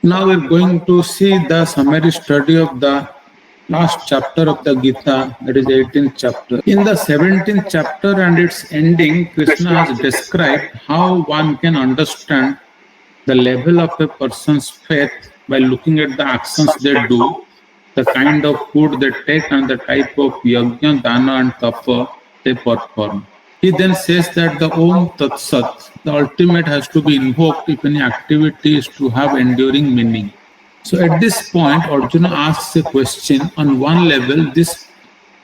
Now we're going to see the summary study of the last chapter of the Gita, that is 18th chapter. In the 17th chapter and its ending, Krishna has described how one can understand the level of a person's faith by looking at the actions they do, the kind of food they take, and the type of yajna, dana, and tapa they perform. He then says that the Om Tat Sat, the ultimate, has to be invoked if any activity is to have enduring meaning. So at this point, Arjuna asks a question. On one level, this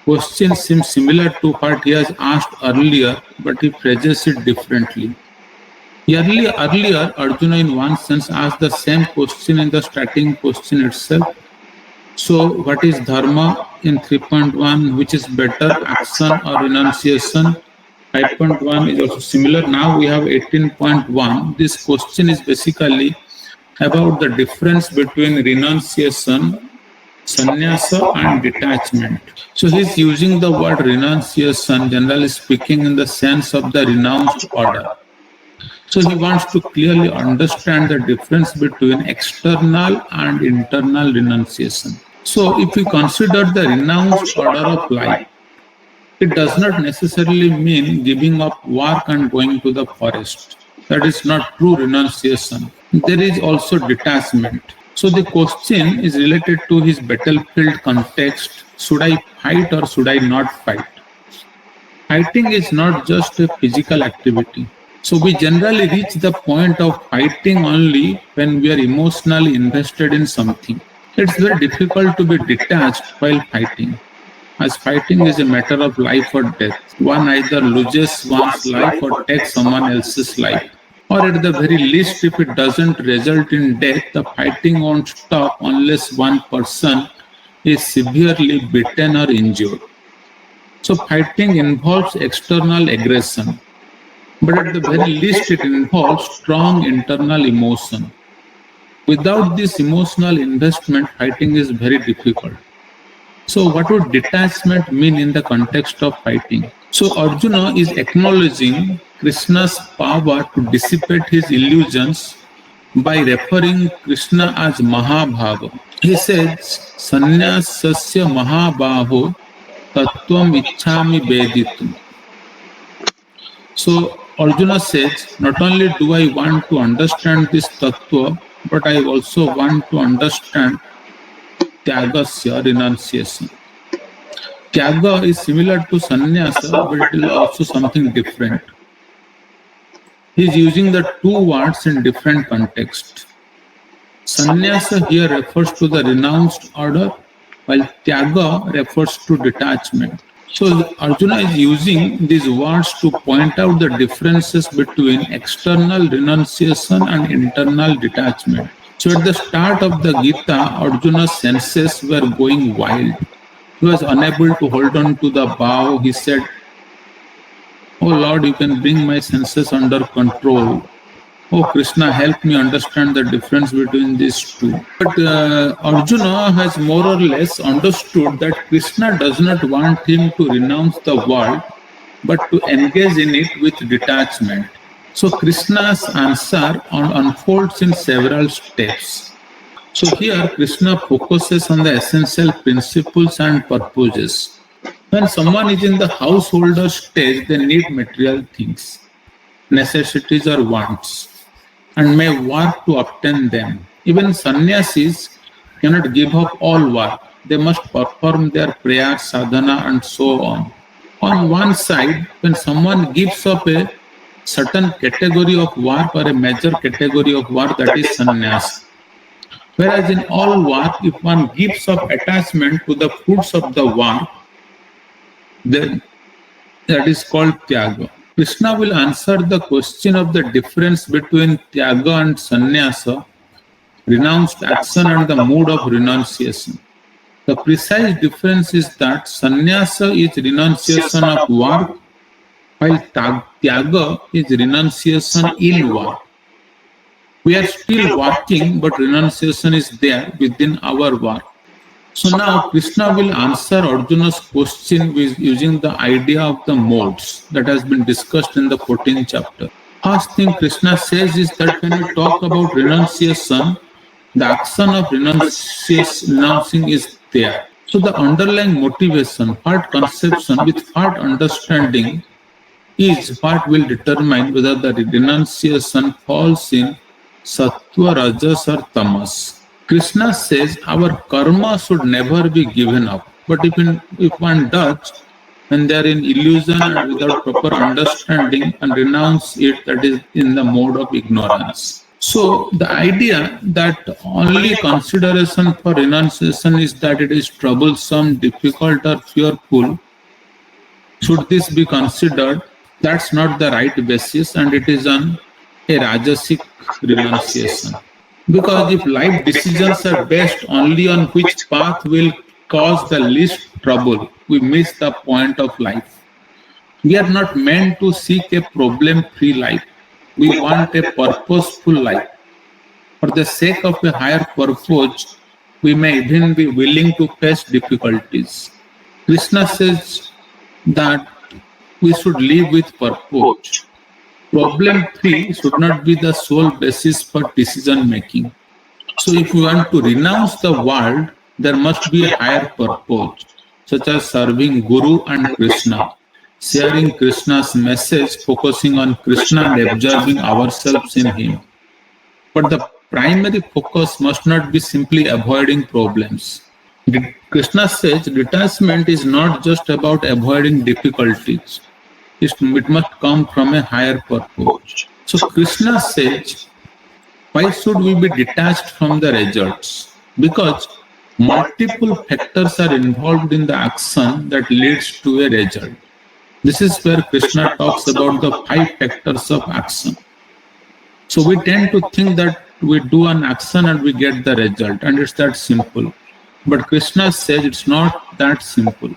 question seems similar to what he has asked earlier, but he phrases it differently. Earlier, Arjuna in one sense asked the same question in the starting question itself. So what is dharma in 3.1, which is better, action or renunciation? 5.1 is also similar. Now we have 18.1. This question is basically about the difference between renunciation, sannyasa, and detachment. So he is using the word renunciation, generally speaking, in the sense of the renounced order. So he wants to clearly understand the difference between external and internal renunciation. So if we consider the renounced order of life, it does not necessarily mean giving up work and going to the forest. That is not true renunciation. There is also detachment. So the question is related to his battlefield context. Should I fight or should I not fight? Fighting is not just a physical activity. So we generally reach the point of fighting only when we are emotionally invested in something. It's very difficult to be detached while fighting, as fighting is a matter of life or death. One either loses one's life or takes someone else's life. Or at the very least, if it doesn't result in death, the fighting won't stop unless one person is severely beaten or injured. So fighting involves external aggression, but at the very least it involves strong internal emotion. Without this emotional investment, fighting is very difficult. So what would detachment mean in the context of fighting? So Arjuna is acknowledging Krishna's power to dissipate his illusions by referring Krishna as Mahabhava. He says, Sannyasasya Mahabaho Tattvam Ichhami Veditum. So Arjuna says, not only do I want to understand this tattva, but I also want to understand Tyagasya, renunciation. Tyaga is similar to sannyasa, but it is also something different. He is using the two words in different contexts. Sannyasa here refers to the renounced order, while Tyaga refers to detachment. So Arjuna is using these words to point out the differences between external renunciation and internal detachment. So at the start of the Gita, Arjuna's senses were going wild. He was unable to hold on to the bow. He said, "Oh Lord, you can bring my senses under control. Oh Krishna, help me understand the difference between these two." But Arjuna has more or less understood that Krishna does not want him to renounce the world, but to engage in it with detachment. So Krishna's answer unfolds in several steps. So here Krishna focuses on the essential principles and purposes. When someone is in the householder stage, they need material things, necessities or wants, and may work to obtain them. Even sannyasis cannot give up all work. They must perform their prayer, sadhana, and so on. On one side, when someone gives up a certain category of work or a major category of work, that is sannyas. Whereas in all work, if one gives up attachment to the fruits of the work, then that is called tyaga. Krishna will answer the question of the difference between tyaga and sannyasa, renounced action and the mood of renunciation. The precise difference is that sannyasa is renunciation of work, while tyaga is renunciation in work. We are still working, but renunciation is there within our work. So now Krishna will answer Arjuna's question with using the idea of the modes that has been discussed in the 14th chapter. First thing Krishna says is that when we talk about renunciation, the action of renouncing is there. So the underlying motivation, part conception with part understanding is what will determine whether the renunciation falls in sattva, rajas or tamas. Krishna says our karma should never be given up. But if one does, and they are in illusion and without proper understanding and renounce it, that is in the mode of ignorance. So the idea that only consideration for renunciation is that it is troublesome, difficult or fearful, should this be considered, that's not the right basis and it is a rajasic renunciation. Because if life decisions are based only on which path will cause the least trouble, we miss the point of life. We are not meant to seek a problem-free life. We want a purposeful life. For the sake of a higher purpose, we may even be willing to face difficulties. Krishna says that we should live with purpose. Problem-free should not be the sole basis for decision-making. So if we want to renounce the world, there must be a higher purpose, such as serving Guru and Krishna, sharing Krishna's message, focusing on Krishna and observing ourselves in Him. But the primary focus must not be simply avoiding problems. Krishna says detachment is not just about avoiding difficulties. It must come from a higher purpose. So Krishna says, why should we be detached from the results? Because multiple factors are involved in the action that leads to a result. This is where Krishna talks about the 5 factors of action. So we tend to think that we do an action and we get the result, and it's that simple. But Krishna says it's not that simple.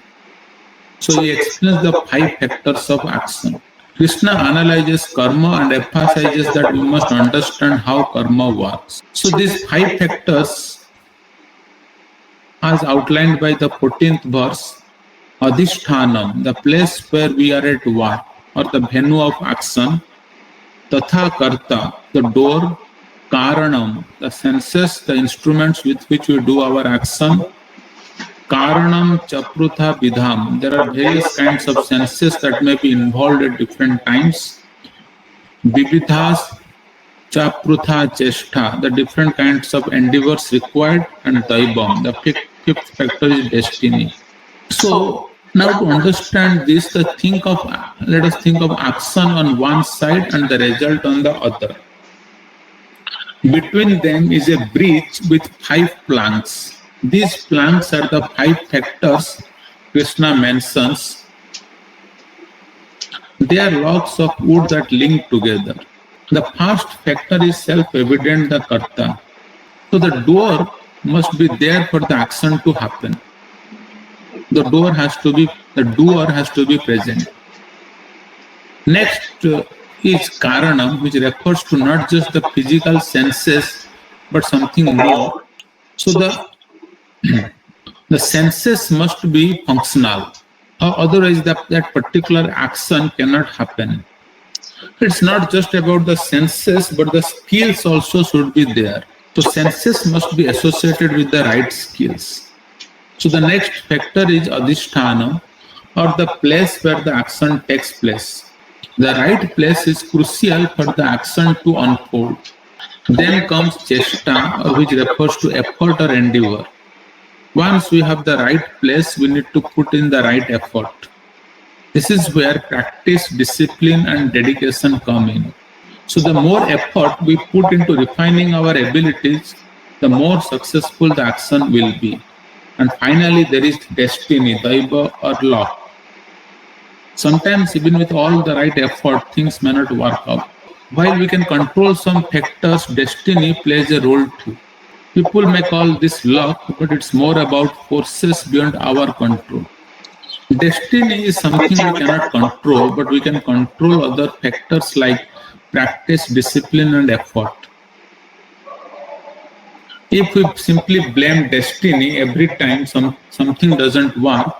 So he explains the 5 factors of action. Krishna analyzes karma and emphasizes that we must understand how karma works. So these 5 factors, as outlined by the 14th verse, adhishthanam, the place where we are at work, or the venue of action, tatha karta, the door, karanam, the senses, the instruments with which we do our action, karanam chaprutha vidham, there are various kinds of senses that may be involved at different times, vividhas chaprutha cheshta, the different kinds of endeavors required, and daivam, the fifth factor is destiny. So now to understand this, let us think of action on one side and the result on the other. Between them is a bridge with 5 planks. These planks are the 5 factors Krishna mentions. They are logs of wood that link together. The first factor is self-evident, the karta. So the doer must be there for the action to happen. The doer has to be present. Next is karanam, which refers to not just the physical senses, but something more. So the senses must be functional, or otherwise that particular action cannot happen. It's not just about the senses, but the skills also should be there. So senses must be associated with the right skills. So the next factor is adhisthana, or the place where the action takes place. The right place is crucial for the action to unfold. Then comes chesta, which refers to effort or endeavor. Once we have the right place, we need to put in the right effort. This is where practice, discipline, and dedication come in. So the more effort we put into refining our abilities, the more successful the action will be. And finally, there is destiny, daiva or luck. Sometimes even with all the right effort, things may not work out. While we can control some factors, destiny plays a role too. People may call this luck, but it's more about forces beyond our control. Destiny is something we cannot control, but we can control other factors like practice, discipline, and effort. If we simply blame destiny every time something doesn't work,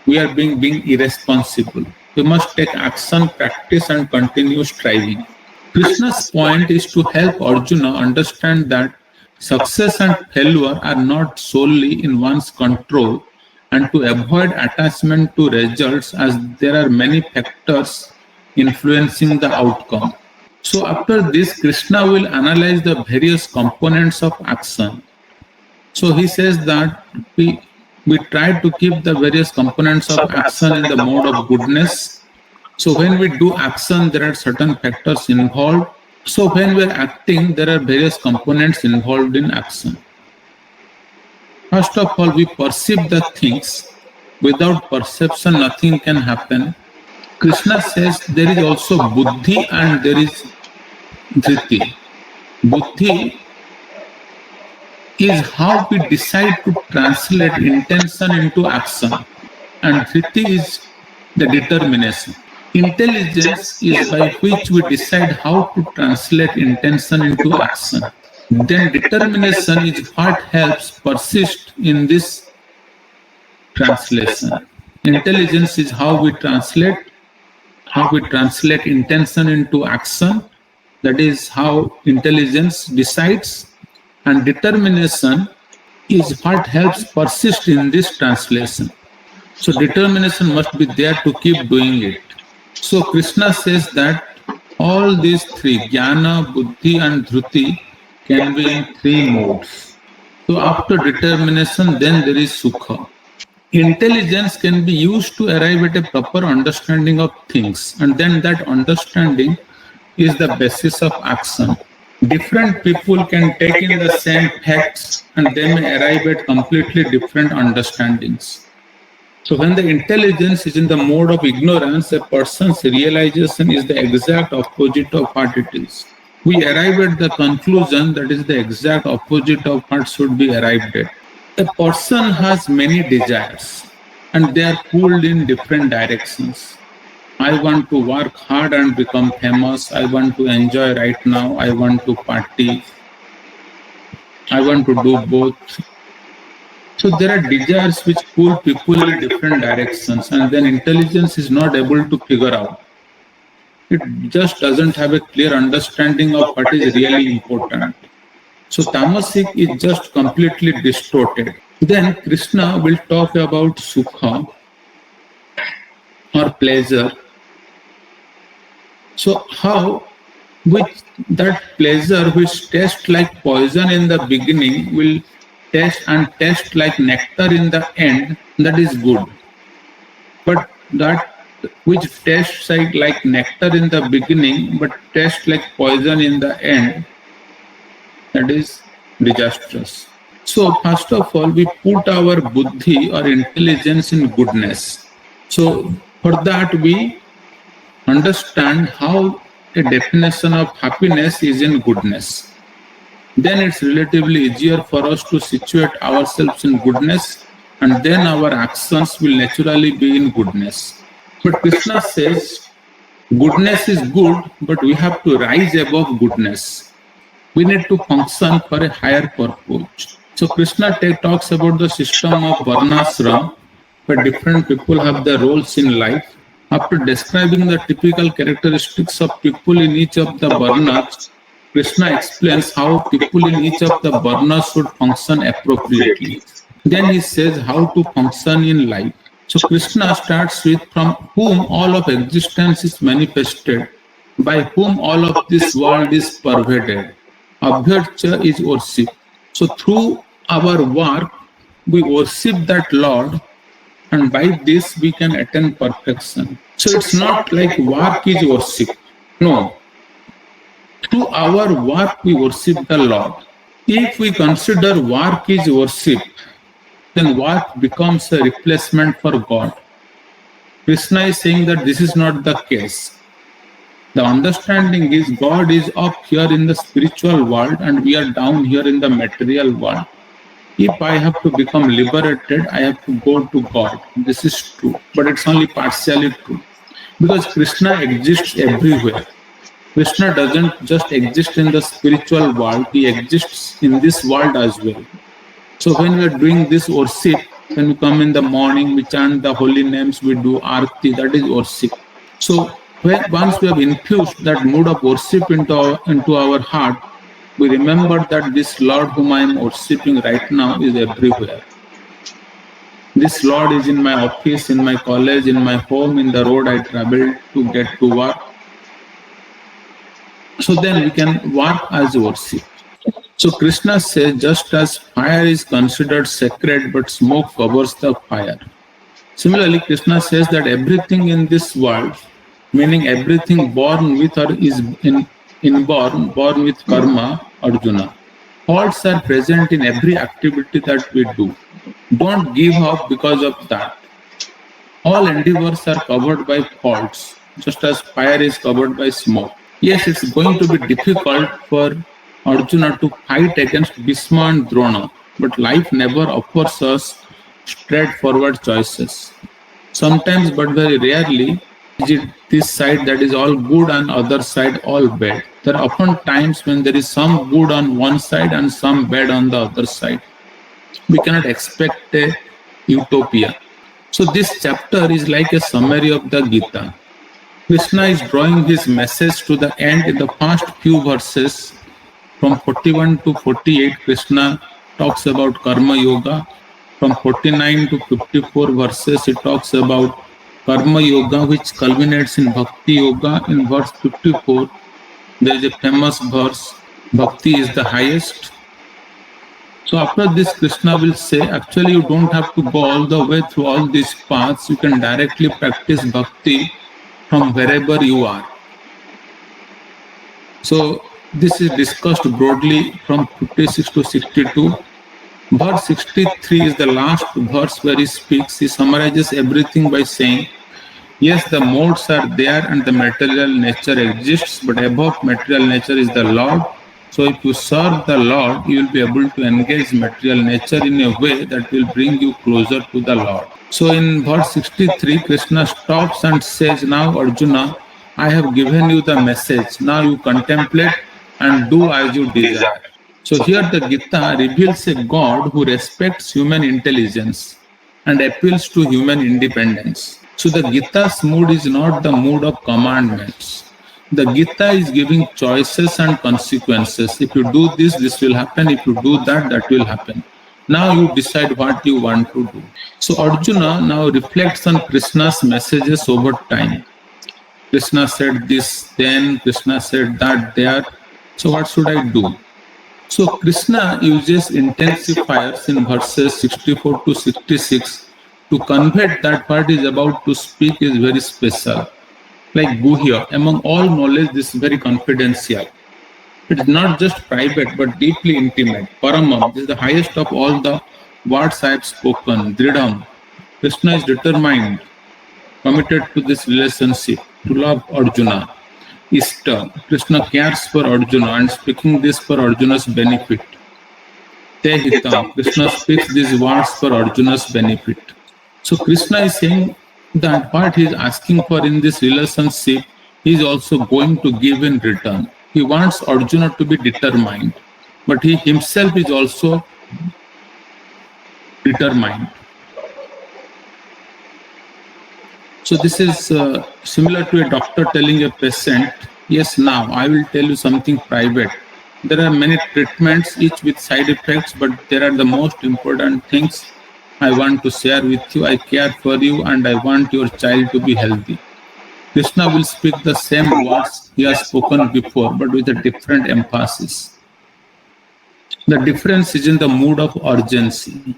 we are being irresponsible. We must take action, practice, and continue striving. Krishna's point is to help Arjuna understand that success and failure are not solely in one's control, and to avoid attachment to results, as there are many factors influencing the outcome. So after this, Krishna will analyze the various components of action. So he says that we try to keep the various components of action in the mode of goodness. So when we do action, there are certain factors involved. So when we are acting, there are various components involved in action. First of all, we perceive the things. Without perception, nothing can happen. Krishna says there is also buddhi and there is dhritti. Buddhi is how we decide to translate intention into action, and dhritti is the determination. Intelligence is by which we decide how to translate intention into action. Then determination is what helps persist in this translation. Intelligence is how we translate intention into action. That is how intelligence decides. And determination is what helps persist in this translation. So determination must be there to keep doing it. So Krishna says that all these three, jnana, buddhi and dhruti, can be in three modes. So after determination, then there is sukha. Intelligence can be used to arrive at a proper understanding of things, and then that understanding is the basis of action. Different people can take in the same facts and they may arrive at completely different understandings. So when the intelligence is in the mode of ignorance, a person's realization is the exact opposite of what it is. We arrive at the conclusion that is the exact opposite of what should be arrived at. A person has many desires and they are pulled in different directions. I want to work hard and become famous. I want to enjoy right now. I want to party. I want to do both. So there are desires which pull people in different directions, and then intelligence is not able to figure out. It just doesn't have a clear understanding of what is really important. So tamasic is just completely distorted. Then Krishna will talk about sukha or pleasure. So how that pleasure which tastes like poison in the beginning will taste like nectar in the end, that is good. But that which tastes like nectar in the beginning but tastes like poison in the end, that is disastrous. So first of all, we put our buddhi or intelligence in goodness. So for that we understand how a definition of happiness is in goodness. Then it's relatively easier for us to situate ourselves in goodness, and then our actions will naturally be in goodness. But Krishna says goodness is good, but we have to rise above goodness. We need to function for a higher purpose. So Krishna talks about the system of varnashram, where different people have their roles in life. After describing the typical characteristics of people in each of the varnas, Krishna explains how people in each of the varnas should function appropriately. Then he says how to function in life. So Krishna starts with from whom all of existence is manifested, by whom all of this world is pervaded. Abhyarcha is worship. So through our work, we worship that Lord, and by this we can attain perfection. So it's not like work is worship. No. Through our work we worship the Lord. If we consider work is worship, then work becomes a replacement for God. Krishna is saying that this is not the case. The understanding is God is up here in the spiritual world and we are down here in the material world. If I have to become liberated, I have to go to God. This is true, but it's only partially true. Because Krishna exists everywhere. Krishna doesn't just exist in the spiritual world, he exists in this world as well. So when we are doing this worship, when we come in the morning, we chant the holy names, we do arti, that is worship. So once we have infused that mood of worship into our heart, we remember that this Lord whom I am worshipping right now is everywhere. This Lord is in my office, in my college, in my home, in the road I travel to get to work. So then we can work as worship. So Krishna says, just as fire is considered sacred, but smoke covers the fire. Similarly, Krishna says that everything in this world, meaning everything born with or is born with karma, Arjuna. Faults are present in every activity that we do. Don't give up because of that. All endeavors are covered by faults, just as fire is covered by smoke. Yes, it's going to be difficult for Arjuna to fight against Bhishma and Drona, but life never offers us straightforward choices. Sometimes, but very rarely, is it this side that is all good and other side all bad. There are often times when there is some good on one side and some bad on the other side. We cannot expect a utopia. So this chapter is like a summary of the Gita. Krishna is drawing his message to the end in the first few verses. From 41 to 48, Krishna talks about Karma Yoga. From 49 to 54 verses, he talks about Karma Yoga, which culminates in Bhakti Yoga. In verse 54, there is a famous verse, Bhakti is the highest. So after this, Krishna will say, actually you don't have to go all the way through all these paths. You can directly practice Bhakti from wherever you are. So this is discussed broadly from 56 to 62. Verse 63 is the last verse where he speaks. He summarizes everything by saying, yes, the modes are there and the material nature exists, but above material nature is the Lord. So if you serve the Lord, you will be able to engage material nature in a way that will bring you closer to the Lord. So in verse 63, Krishna stops and says, now Arjuna, I have given you the message. Now you contemplate and do as you desire. So here the Gita reveals a God who respects human intelligence and appeals to human independence. So the Gita's mood is not the mood of commandments. The Gita is giving choices and consequences. If you do this, this will happen. If you do that, that will happen. Now you decide what you want to do. So Arjuna now reflects on Krishna's messages over time. Krishna said this then, Krishna said that there. So what should I do? So Krishna uses intensifiers in verses 64 to 66 to convey that what he is about to speak is very special. Like Guhya, among all knowledge, this is very confidential. It is not just private but deeply intimate. Paramam, this is the highest of all the words I have spoken. Dridham, Krishna is determined, committed to this relationship, to love Arjuna. Ishta, Krishna cares for Arjuna and speaking this for Arjuna's benefit. Te Hitam, Krishna speaks these words for Arjuna's benefit. So Krishna is saying that what he is asking for in this relationship, he is also going to give in return. He wants Arjuna to be determined, but he himself is also determined. So this is similar to a doctor telling a patient, yes, now I will tell you something private. There are many treatments, each with side effects, but there are the most important things I want to share with you. I care for you and I want your child to be healthy. Krishna will speak the same words he has spoken before, but with a different emphasis. The difference is in the mood of urgency.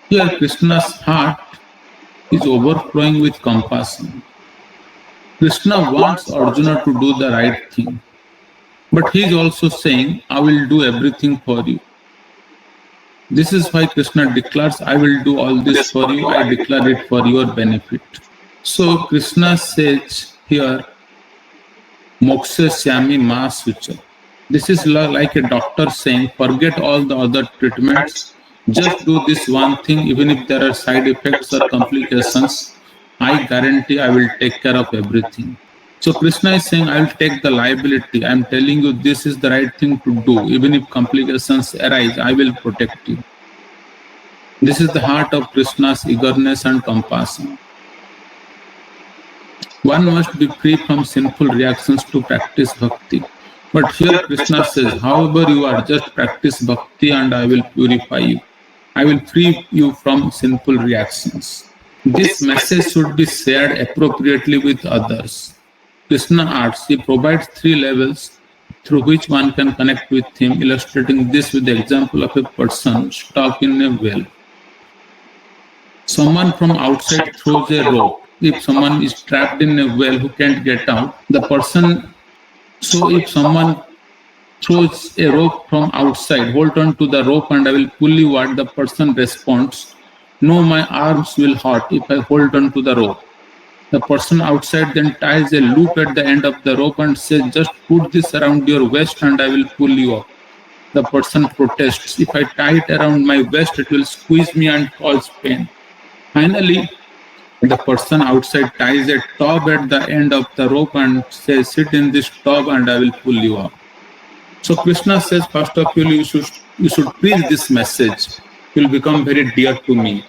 Here Krishna's heart is overflowing with compassion. Krishna wants Arjuna to do the right thing, but he is also saying, I will do everything for you. This is why Krishna declares, I will do all this for you, I declare it for your benefit. So Krishna says here, Moksha Syami Ma Sucha. This is like a doctor saying, forget all the other treatments, just do this one thing, even if there are side effects or complications, I guarantee I will take care of everything. So Krishna is saying, I will take the liability. I am telling you this is the right thing to do. Even if complications arise, I will protect you. This is the heart of Krishna's eagerness and compassion. One must be free from sinful reactions to practice bhakti. But here Krishna says, however you are, just practice bhakti and I will purify you. I will free you from sinful reactions. This message should be shared appropriately with others. Krishna asks, he provides three levels through which one can connect with him, illustrating this with the example of a person stuck in a well. Someone from outside throws a rope. If someone is trapped in a well who can't get out, if someone throws a rope from outside, hold on to the rope and I will pull you out, the person responds, no, my arms will hurt if I hold on to the rope. The person outside then ties a loop at the end of the rope and says, just put this around your waist and I will pull you up. The person protests, if I tie it around my waist, it will squeeze me and cause pain. Finally, the person outside ties a tub at the end of the rope and says, sit in this tub and I will pull you up. So Krishna says, first of all, you should preach this message. It will become very dear to me.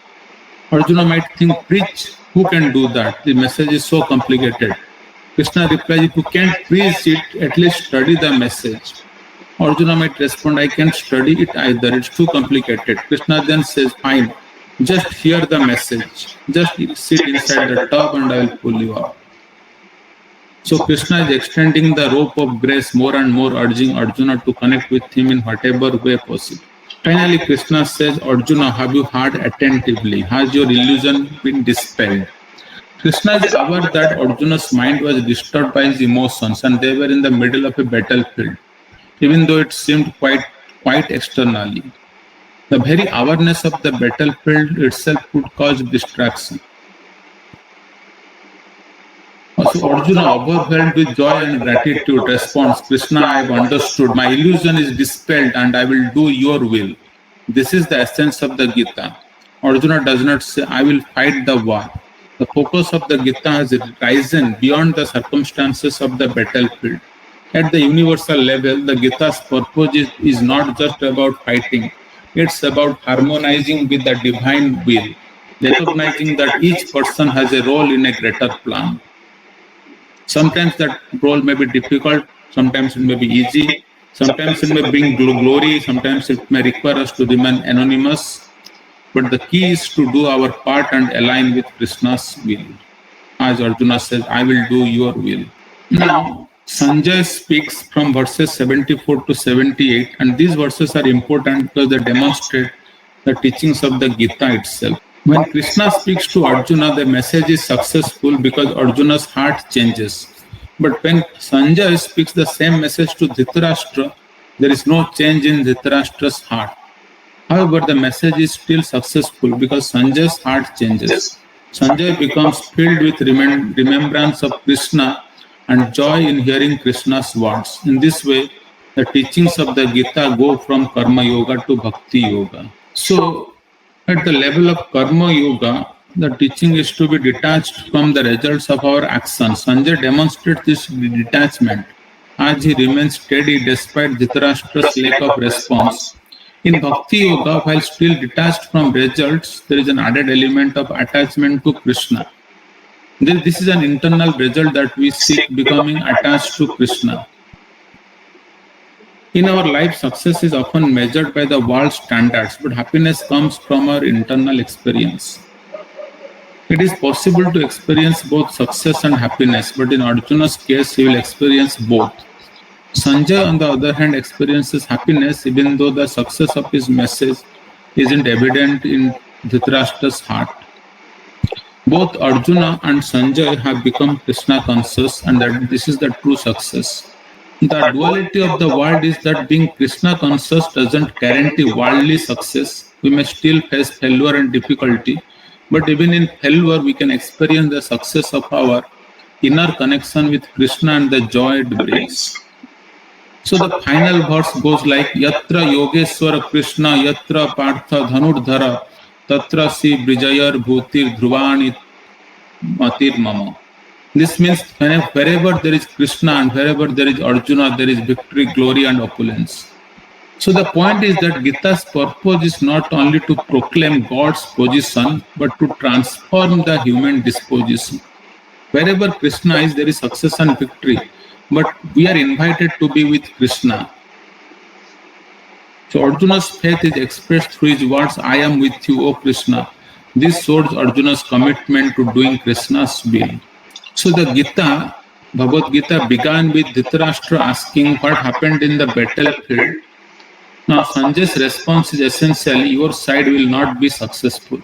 Arjuna might think, preach, who can do that? The message is so complicated. Krishna replies, if you can't preach it, at least study the message. Arjuna might respond, I can't study it either, it's too complicated. Krishna then says, fine, just hear the message. Just sit inside the tub and I will pull you up. So Krishna is extending the rope of grace more and more, urging Arjuna to connect with him in whatever way possible. Finally, Krishna says, Arjuna, have you heard attentively? Has your illusion been dispelled? Krishna is aware that Arjuna's mind was disturbed by his emotions and they were in the middle of a battlefield, even though it seemed quite externally. The very awareness of the battlefield itself could cause distraction. Also, Arjuna, overwhelmed with joy and gratitude, responds, Krishna, I have understood. My illusion is dispelled and I will do your will. This is the essence of the Gita. Arjuna does not say, I will fight the war. The focus of the Gita has risen beyond the circumstances of the battlefield. At the universal level, the Gita's purpose is not just about fighting. It's about harmonizing with the divine will, recognizing that each person has a role in a greater plan. Sometimes that role may be difficult, sometimes it may be easy, sometimes it may bring glory, sometimes it may require us to remain anonymous. But the key is to do our part and align with Krishna's will. As Arjuna says, I will do your will. Now, Sanjay speaks from verses 74 to 78, and these verses are important because they demonstrate the teachings of the Gita itself. When Krishna speaks to Arjuna, the message is successful because Arjuna's heart changes. But when Sanjay speaks the same message to Dhritarashtra, there is no change in Dhritarashtra's heart. However, the message is still successful because Sanjay's heart changes. Sanjay becomes filled with remembrance of Krishna and joy in hearing Krishna's words. In this way, the teachings of the Gita go from Karma Yoga to Bhakti Yoga. So, at the level of Karma Yoga, the teaching is to be detached from the results of our actions. Sanjay demonstrates this detachment as he remains steady despite Dhritarashtra's lack of response. In Bhakti Yoga, while still detached from results, there is an added element of attachment to Krishna. This is an internal result that we seek, becoming attached to Krishna. In our life, success is often measured by the world's standards, but happiness comes from our internal experience. It is possible to experience both success and happiness, but in Arjuna's case, he will experience both. Sanjay, on the other hand, experiences happiness even though the success of his message isn't evident in Dhritarashtra's heart. Both Arjuna and Sanjay have become Krishna conscious, and that this is the true success. The duality of the world is that being Krishna conscious doesn't guarantee worldly success. We may still face failure and difficulty, but even in failure, we can experience the success of our inner connection with Krishna and the joy it brings. So the final verse goes like, Yatra Yogeshwara Krishna, Yatra Partha Dhanurdhara, Tatra Si Brijayar Bhutir Dhruvani Matir Mama. This means wherever there is Krishna and wherever there is Arjuna, there is victory, glory and opulence. So the point is that Gita's purpose is not only to proclaim God's position, but to transform the human disposition. Wherever Krishna is, there is success and victory. but we are invited to be with Krishna. So Arjuna's faith is expressed through his words, I am with you, O Krishna. This shows Arjuna's commitment to doing Krishna's will. So the Gita, Bhagavad Gita began with Dhritarashtra asking what happened in the battlefield. Now Sanjay's response is essentially, your side will not be successful.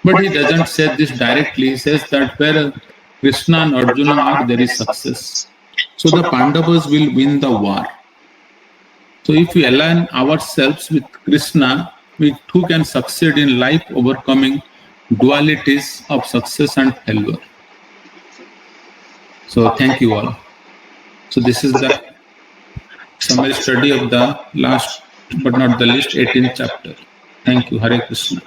But he doesn't say this directly. He says that where Krishna and Arjuna are, there is success. So the Pandavas will win the war. So if we align ourselves with Krishna, we too can succeed in life, overcoming dualities of success and failure. So thank you all. So this is the summary study of the last but not the least 18th chapter. Thank you. Hare Krishna.